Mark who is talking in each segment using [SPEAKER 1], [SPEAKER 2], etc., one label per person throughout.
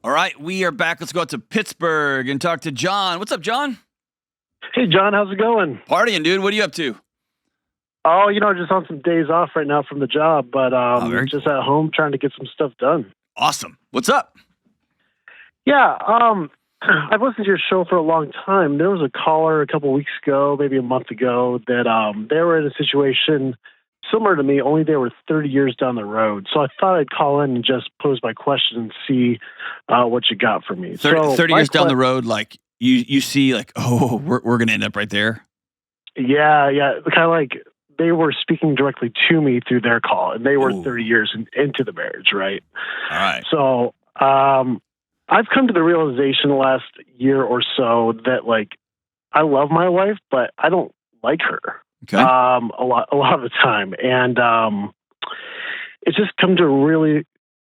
[SPEAKER 1] All right, we are back. Let's go out to Pittsburgh and talk to John. What's up, John?
[SPEAKER 2] Hey, John, how's it going?
[SPEAKER 1] Partying, dude. What are you up to?
[SPEAKER 2] Oh, just on some days off right now from the job, but just at home trying to get some stuff done.
[SPEAKER 1] Awesome. What's up?
[SPEAKER 2] Yeah, I've listened to your show for a long time. There was a caller a couple weeks ago, maybe a month ago, that they were in a situation similar to me, only they were 30 years down the road. So I thought I'd call in and just pose my question and see what you got for me.
[SPEAKER 1] 30 years down the road, like you see, like, oh, we're going to end up right there?
[SPEAKER 2] Yeah. Kind of like they were speaking directly to me through their call, and they were 30 years into the marriage, right?
[SPEAKER 1] All right.
[SPEAKER 2] So I've come to the realization the last year or so that, like, I love my wife, but I don't like her.
[SPEAKER 1] Okay.
[SPEAKER 2] A lot of the time. And it's just come to a really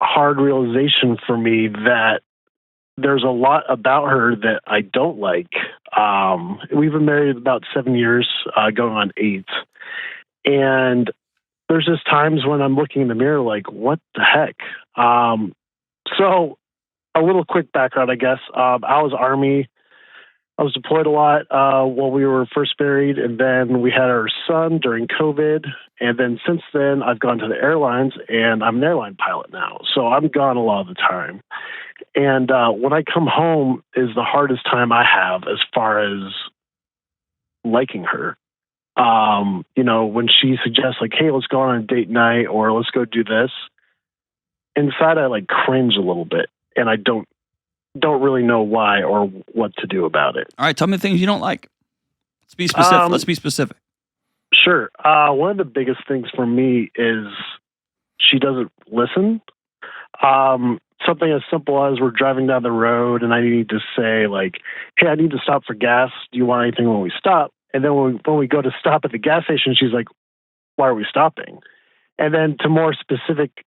[SPEAKER 2] hard realization for me that there's a lot about her that I don't like. We've been married about 7 years, going on 8. And there's just times when I'm looking in the mirror like, what the heck? So a little quick background, I guess. I was Army. I was deployed a lot while we were first married, and then we had our son during COVID. And then since then, I've gone to the airlines, and I'm an airline pilot now. So I'm gone a lot of the time. And when I come home is the hardest time I have as far as liking her. When she suggests, like, hey, let's go on a date night, or let's go do this, inside I, like, cringe a little bit, and I don't really know why or what to do about it.
[SPEAKER 1] All right, tell me the things you don't like. Let's be specific. Let's be specific.
[SPEAKER 2] Sure. One of the biggest things for me is she doesn't listen. Something as simple as we're driving down the road and I need to say, like, hey, I need to stop for gas. Do you want anything when we stop? And then when we go to stop at the gas station, she's like, why are we stopping? And then to more specific,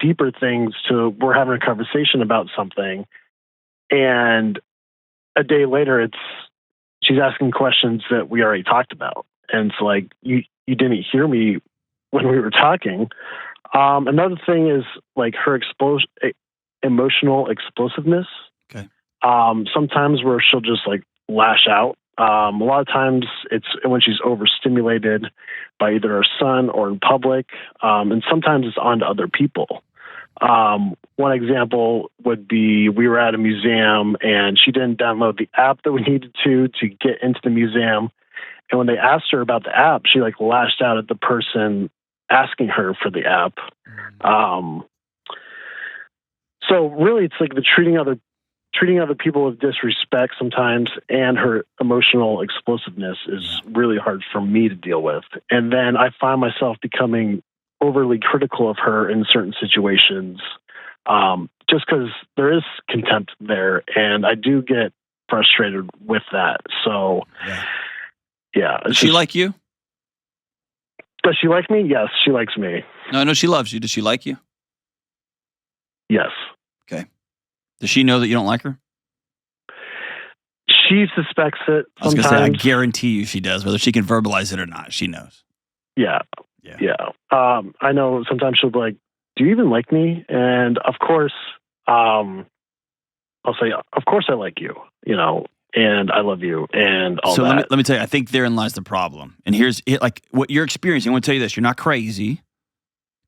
[SPEAKER 2] deeper things, to we're having a conversation about something. And a day later, she's asking questions that we already talked about. And it's like, you didn't hear me when we were talking. Another thing is, like, her emotional explosiveness.
[SPEAKER 1] Okay.
[SPEAKER 2] Sometimes where she'll just, like, lash out. A lot of times it's when she's overstimulated by either her son or in public. And sometimes it's on to other people. One example would be we were at a museum and she didn't download the app that we needed to get into the museum. And when they asked her about the app, she, like, lashed out at the person asking her for the app. So really it's like the treating other people with disrespect sometimes, and her emotional explosiveness is really hard for me to deal with. And then I find myself becoming overly critical of her in certain situations, just because there is contempt there, and I do get frustrated with that. So, yeah.
[SPEAKER 1] Does she like you?
[SPEAKER 2] Does she like me? Yes, she likes me.
[SPEAKER 1] No, I know she loves you. Does she like you?
[SPEAKER 2] Yes.
[SPEAKER 1] Okay. Does she know that you don't like her?
[SPEAKER 2] She suspects it sometimes.
[SPEAKER 1] I was going to say, I guarantee you she does, whether she can verbalize it or not. She knows.
[SPEAKER 2] Yeah. I know sometimes she'll be like, do you even like me? And of course, I'll say, of course I like you, and I love you and all that.
[SPEAKER 1] So let me tell you, I think therein lies the problem. And here's like what you're experiencing. I want to tell you this. You're not crazy.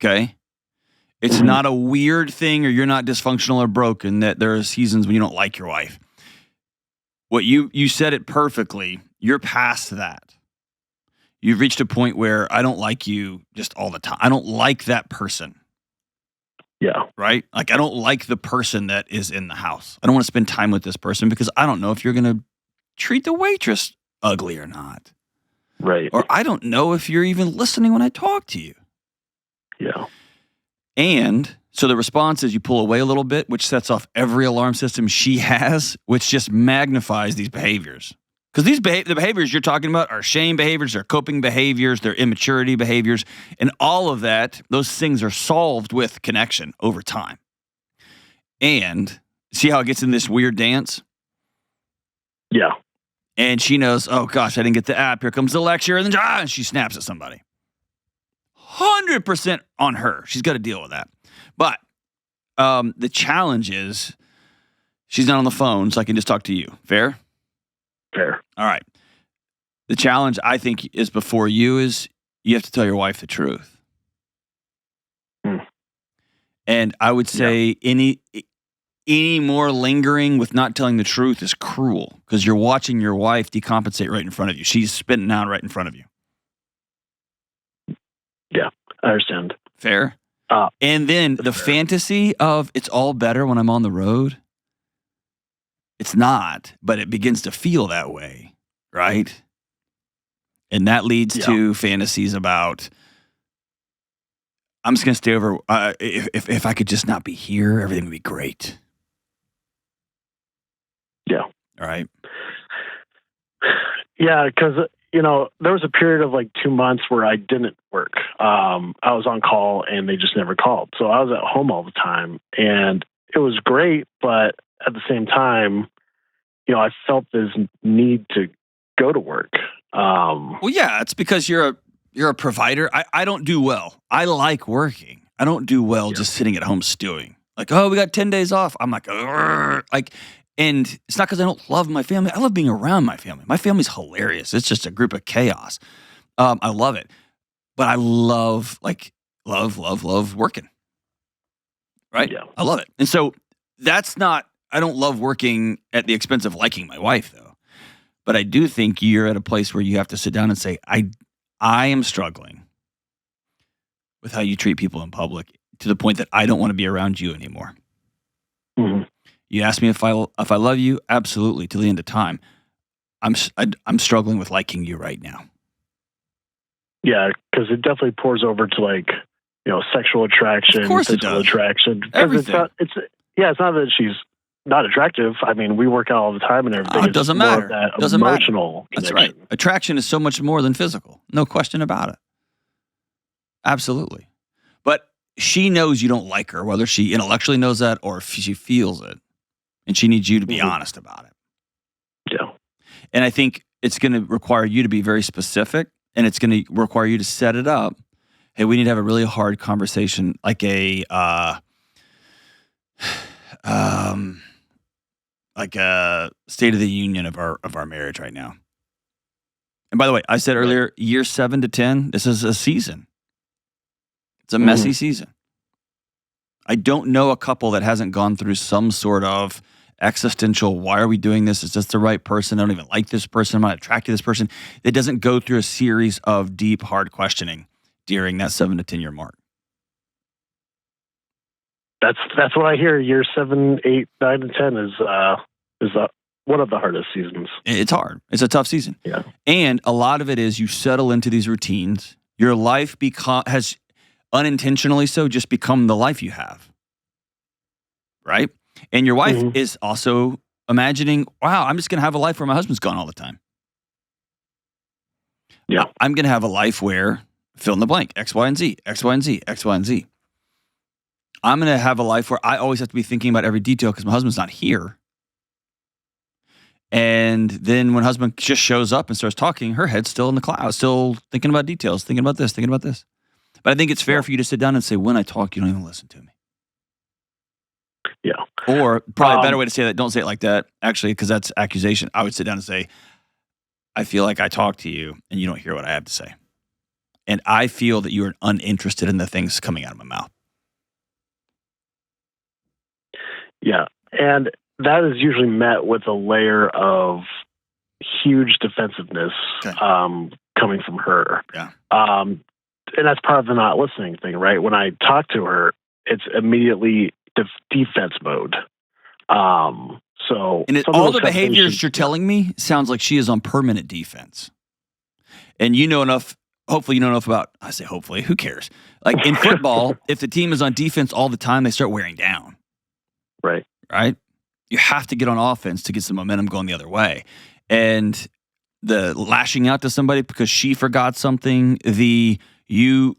[SPEAKER 1] Okay. It's not a weird thing, or you're not dysfunctional or broken, that there are seasons when you don't like your wife. What you said it perfectly. You're past that. You've reached a point where I don't like you just all the time. I don't like that person.
[SPEAKER 2] Yeah.
[SPEAKER 1] Right? Like, I don't like the person that is in the house. I don't want to spend time with this person because I don't know if you're going to treat the waitress ugly or not.
[SPEAKER 2] Right.
[SPEAKER 1] Or I don't know if you're even listening when I talk to you.
[SPEAKER 2] Yeah.
[SPEAKER 1] And so the response is you pull away a little bit, which sets off every alarm system she has, which just magnifies these behaviors. Because the behaviors you're talking about are shame behaviors, they're coping behaviors, they're immaturity behaviors, and all of that, those things are solved with connection over time. And see how it gets in this weird dance?
[SPEAKER 2] Yeah.
[SPEAKER 1] And she knows, oh gosh, I didn't get the app. Here comes the lecture. And then she snaps at somebody. 100% on her. She's got to deal with that. But the challenge is She's not on the phone, so I can just talk to you. Fair?
[SPEAKER 2] Fair.
[SPEAKER 1] All right. The challenge, I think, is before you is you have to tell your wife the truth. And I would say any more lingering with not telling the truth is cruel because you're watching your wife decompensate right in front of you. She's spitting out right in front of you.
[SPEAKER 2] Yeah, I understand.
[SPEAKER 1] Fair? And then the fantasy of it's all better when I'm on the road. It's not, but it begins to feel that way, right? And that leads to fantasies about, I'm just going to stay over. If I could just not be here, everything would be great.
[SPEAKER 2] Yeah.
[SPEAKER 1] All right.
[SPEAKER 2] Yeah, because, there was a period of like 2 months where I didn't work. I was on call and they just never called. So I was at home all the time and it was great. But at the same time, I felt this need to go to work.
[SPEAKER 1] Well, yeah, it's because you're a provider. I don't do well. I like working. I don't do well just sitting at home stewing. Like, oh, we got 10 days off. I'm like, and it's not because I don't love my family. I love being around my family. My family's hilarious. It's just a group of chaos. I love it. But I love working. Right?
[SPEAKER 2] Yeah.
[SPEAKER 1] I love it. And so I don't love working at the expense of liking my wife, though. But I do think you're at a place where you have to sit down and say, I am struggling with how you treat people in public to the point that I don't want to be around you anymore.
[SPEAKER 2] Mm-hmm.
[SPEAKER 1] You ask me if I love you, absolutely, till the end of time. I'm struggling with liking you right now.
[SPEAKER 2] Yeah, because it definitely pours over to like sexual attraction,
[SPEAKER 1] of course
[SPEAKER 2] physical
[SPEAKER 1] it does.
[SPEAKER 2] attraction.
[SPEAKER 1] Everything.
[SPEAKER 2] It's not that she's not attractive. I mean, we work out all the time and everything.
[SPEAKER 1] It doesn't matter.
[SPEAKER 2] That
[SPEAKER 1] doesn't
[SPEAKER 2] emotional
[SPEAKER 1] matter. That's
[SPEAKER 2] connection.
[SPEAKER 1] right. Attraction is so much more than physical. No question about it. Absolutely. But she knows you don't like her, whether she intellectually knows that or if she feels it. And she needs you to be honest about it.
[SPEAKER 2] Yeah.
[SPEAKER 1] And I think it's going to require you to be very specific, and it's going to require you to set it up. Hey, we need to have a really hard conversation, like a State of the Union of our marriage right now. And by the way, I said earlier, year 7 to 10, this is a season. It's a messy season. I don't know a couple that hasn't gone through some sort of existential, why are we doing this? Is this the right person? I don't even like this person. I'm not attracted to this person. It doesn't go through a series of deep, hard questioning during that 7 to 10 year mark.
[SPEAKER 2] That's what I hear. Year 7, 8, 9, and 10 is one of the hardest seasons.
[SPEAKER 1] It's hard. It's a tough season.
[SPEAKER 2] Yeah.
[SPEAKER 1] And a lot of it is you settle into these routines. Your life has unintentionally so just become the life you have. Right? And your wife is also imagining, wow, I'm just going to have a life where my husband's gone all the time.
[SPEAKER 2] Yeah.
[SPEAKER 1] I'm going to have a life where fill in the blank, X, Y, and Z, X, Y, and Z, X, Y, and Z. I'm going to have a life where I always have to be thinking about every detail because my husband's not here. And then when husband just shows up and starts talking, her head's still in the clouds, still thinking about details, thinking about this, thinking about this. But I think it's fair for you to sit down and say, when I talk, you don't even listen to me.
[SPEAKER 2] Yeah.
[SPEAKER 1] Or probably a better way to say that, don't say it like that, actually, because that's accusation. I would sit down and say, I feel like I talk to you and you don't hear what I have to say. And I feel that you are uninterested in the things coming out of my mouth.
[SPEAKER 2] Yeah. And that is usually met with a layer of huge defensiveness coming from her.
[SPEAKER 1] Yeah.
[SPEAKER 2] And that's part of the not listening thing, right? When I talk to her, it's immediately defense mode.
[SPEAKER 1] And all the behaviors you're telling me sounds like she is on permanent defense. And you know enough, hopefully you know enough about, I say hopefully, who cares? Like in football, if the team is on defense all the time, they start wearing down.
[SPEAKER 2] Right.
[SPEAKER 1] Right? You have to get on offense to get some momentum going the other way. And the lashing out to somebody because she forgot something, you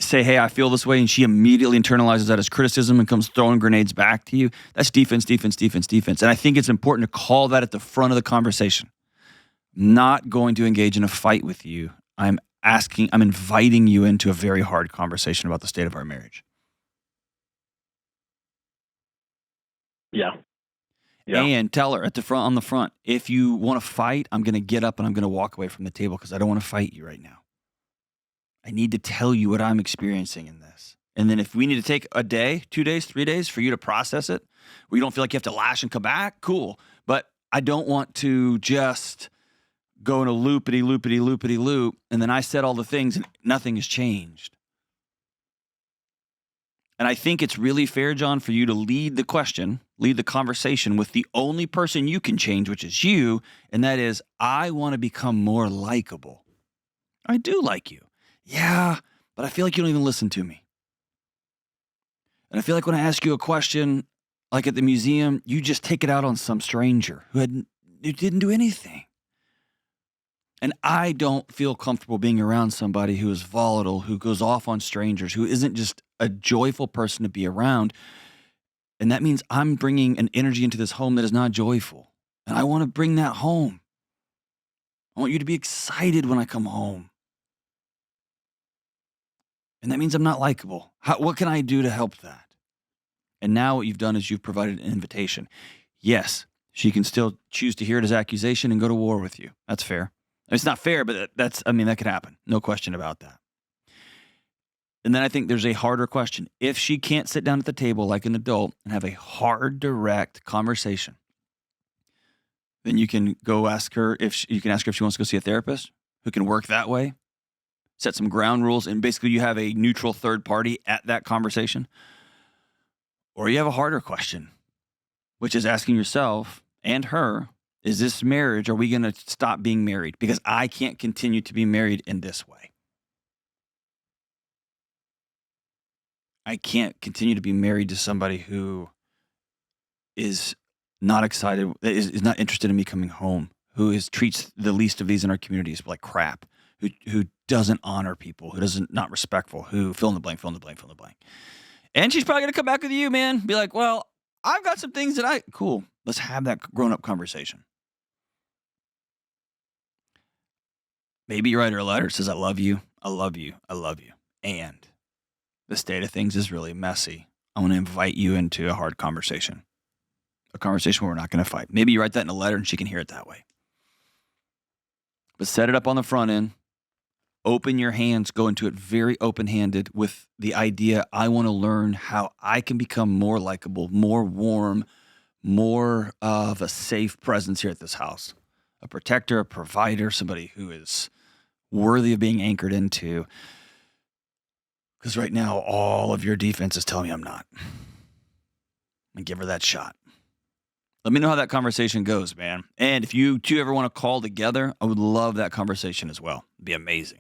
[SPEAKER 1] say, hey, I feel this way, and she immediately internalizes that as criticism and comes throwing grenades back to you. That's defense, defense, defense, defense. And I think it's important to call that at the front of the conversation. Not going to engage in a fight with you. I'm inviting you into a very hard conversation about the state of our marriage.
[SPEAKER 2] Yeah. Yeah.
[SPEAKER 1] And tell her on the front, if you want to fight, I'm going to get up and I'm going to walk away from the table because I don't want to fight you right now. I need to tell you what I'm experiencing in this. And then if we need to take a day, 2 days, 3 days for you to process it, where you don't feel like you have to lash and come back, cool. But I don't want to just go in a loop, and then I said all the things and nothing has changed. And I think it's really fair, John, for you to lead the conversation with the only person you can change, which is you, and that is, I want to become more likable. I do like you. Yeah, but I feel like you don't even listen to me. And I feel like when I ask you a question, like at the museum, you just take it out on some stranger who didn't do anything. And I don't feel comfortable being around somebody who is volatile, who goes off on strangers, who isn't just a joyful person to be around. And that means I'm bringing an energy into this home that is not joyful. And I want to bring that home. I want you to be excited when I come home. And that means I'm not likable. What can I do to help that? And now what you've done is you've provided an invitation. Yes, she can still choose to hear it as accusation and go to war with you. That's fair. It's not fair, but that could happen. No question about that. And then I think there's a harder question. If she can't sit down at the table like an adult and have a hard, direct conversation, then you can go ask her if she wants to go see a therapist who can work that way, set some ground rules, and basically you have a neutral third party at that conversation. Or you have a harder question, which is asking yourself and her, is this marriage? Are we going to stop being married? Because I can't continue to be married in this way. I can't continue to be married to somebody who is not excited, is not interested in me coming home, who treats the least of these in our communities like crap, who doesn't honor people, who doesn't not respectful, who fill in the blank. And she's probably going to come back with you, man. Be like, well, I've got some things cool. Let's have that grown-up conversation. Maybe you write her a letter that says, I love you. And the state of things is really messy. I want to invite you into a hard conversation. A conversation where we're not going to fight. Maybe you write that in a letter and she can hear it that way. But set it up on the front end. Open your hands. Go into it very open-handed with the idea, I want to learn how I can become more likable, more warm, more of a safe presence here at this house. A protector, a provider, somebody who is worthy of being anchored into. Because right now, all of your defense is telling me I'm not. And give her that shot. Let me know how that conversation goes, man. And if you two ever want to call together, I would love that conversation as well. It'd be amazing.